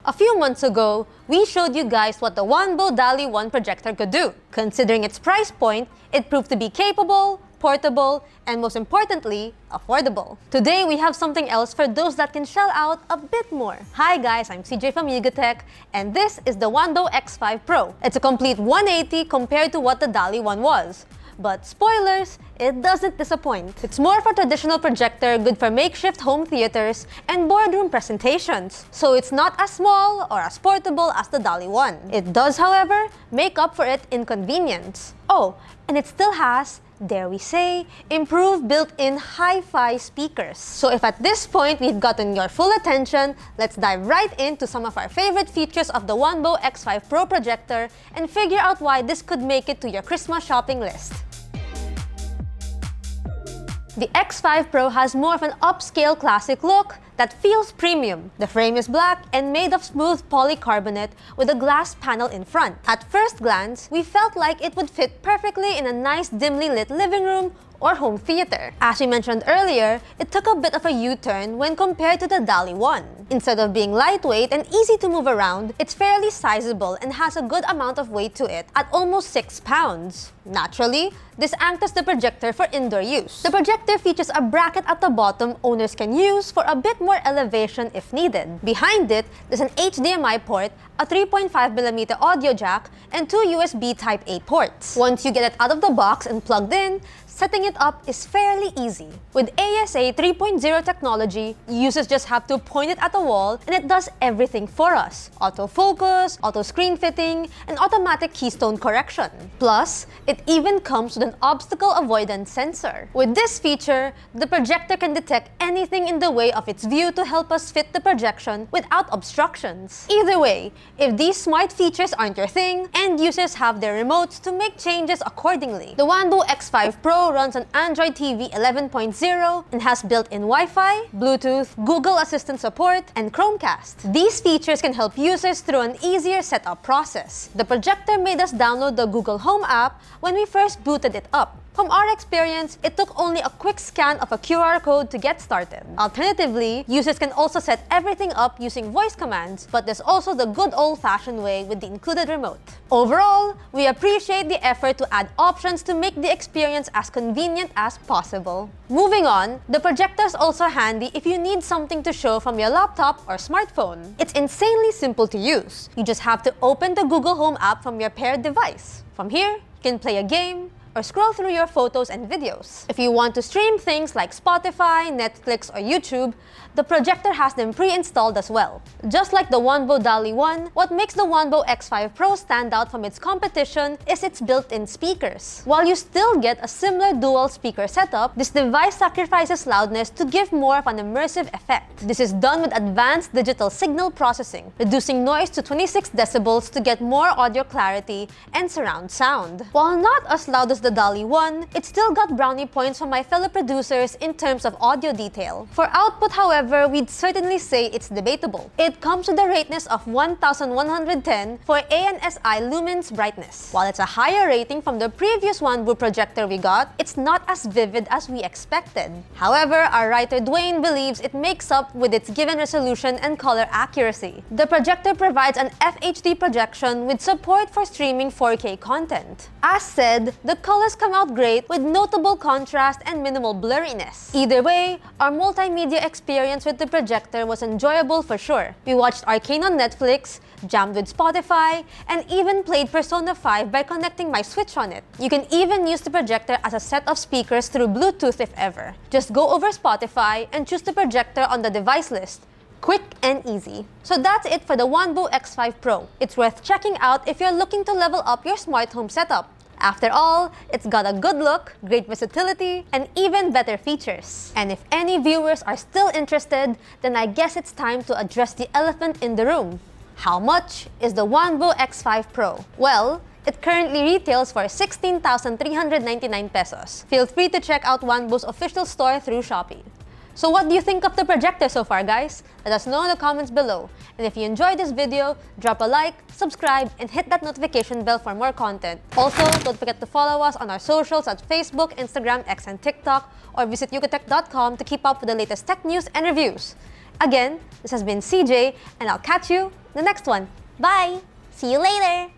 A few months ago, we showed you guys what the Wanbo DALI 1 projector could do. Considering its price point, it proved to be capable, portable, and most importantly, affordable. Today, we have something else for those that can shell out a bit more. Hi guys, I'm CJ from Yugatech, and this is the Wanbo X5 Pro. It's a complete 180 compared to what the DALI 1 was. But spoilers, it doesn't disappoint. It's more of a traditional projector good for makeshift home theaters and boardroom presentations. So it's not as small or as portable as the DALI 1. It does, however, make up for it in convenience. Oh, and it still has, dare we say, improved built-in hi-fi speakers. So if at this point we've gotten your full attention, let's dive right into some of our favorite features of the Wanbo X5 Pro projector and figure out why this could make it to your Christmas shopping list. The X5 Pro has more of an upscale classic look that feels premium. The frame is black and made of smooth polycarbonate with a glass panel in front. At first glance, we felt like it would fit perfectly in a nice dimly lit living room or home theater. As we mentioned earlier, it took a bit of a U-turn when compared to the DALI 1. Instead of being lightweight and easy to move around, it's fairly sizable and has a good amount of weight to it at almost 6 pounds. Naturally, this anchors the projector for indoor use. The projector features a bracket at the bottom owners can use for a bit more elevation if needed. Behind it, there's an HDMI port, a 3.5mm audio jack, and 2 USB Type-A ports. Once you get it out of the box and plugged in, setting it up is fairly easy. With ASA 3.0 technology, users just have to point it at the wall and it does everything for us. Autofocus, auto screen fitting, and automatic keystone correction. Plus, it even comes with an obstacle avoidance sensor. With this feature, the projector can detect anything in the way of its view to help us fit the projection without obstructions. Either way, if these smart features aren't your thing, end users have their remotes to make changes accordingly. The Wanbo X5 Pro runs on Android TV 11.0 and has built-in Wi-Fi, Bluetooth, Google Assistant support, and Chromecast. These features can help users through an easier setup process. The projector made us download the Google Home app when we first booted it up. From our experience, it took only a quick scan of a QR code to get started. Alternatively, users can also set everything up using voice commands, but there's also the good old-fashioned way with the included remote. Overall, we appreciate the effort to add options to make the experience as convenient as possible. Moving on, the projector is also handy if you need something to show from your laptop or smartphone. It's insanely simple to use. You just have to open the Google Home app from your paired device. From here, you can play a game, or scroll through your photos and videos. If you want to stream things like Spotify, Netflix, or YouTube, the projector has them pre-installed as well. Just like the Wanbo DALI 1, what makes the Wanbo X5 Pro stand out from its competition is its built-in speakers. While you still get a similar dual speaker setup, this device sacrifices loudness to give more of an immersive effect. This is done with advanced digital signal processing, reducing noise to 26 decibels to get more audio clarity and surround sound. While not as loud as the DALI 1, it still got brownie points from my fellow producers in terms of audio detail. For output, however, we'd certainly say it's debatable. It comes with a rateness of 1110 for ANSI lumens brightness. While it's a higher rating from the previous Wanbo projector we got, it's not as vivid as we expected. However, our writer Dwayne believes it makes up with its given resolution and color accuracy. The projector provides an FHD projection with support for streaming 4K content. As said, the colors come out great with notable contrast and minimal blurriness. Either way, our multimedia experience with the projector was enjoyable for sure. We watched Arcane on Netflix, jammed with Spotify, and even played Persona 5 by connecting my Switch on it. You can even use the projector as a set of speakers through Bluetooth if ever. Just go over Spotify and choose the projector on the device list. Quick and easy. So that's it for the Wanbo X5 Pro. It's worth checking out if you're looking to level up your smart home setup. After all, it's got a good look, great versatility, and even better features. And if any viewers are still interested, then I guess it's time to address the elephant in the room. How much is the Wanbo X5 Pro? Well, it currently retails for 16,399 pesos. Feel free to check out Wanbo's official store through Shopee. So what do you think of the projector so far, guys? Let us know in the comments below. And if you enjoyed this video, drop a like, subscribe, and hit that notification bell for more content. Also, don't forget to follow us on our socials at Facebook, Instagram, X, and TikTok, or visit yugatech.com to keep up with the latest tech news and reviews. Again, this has been CJ, and I'll catch you in the next one. Bye! See you later!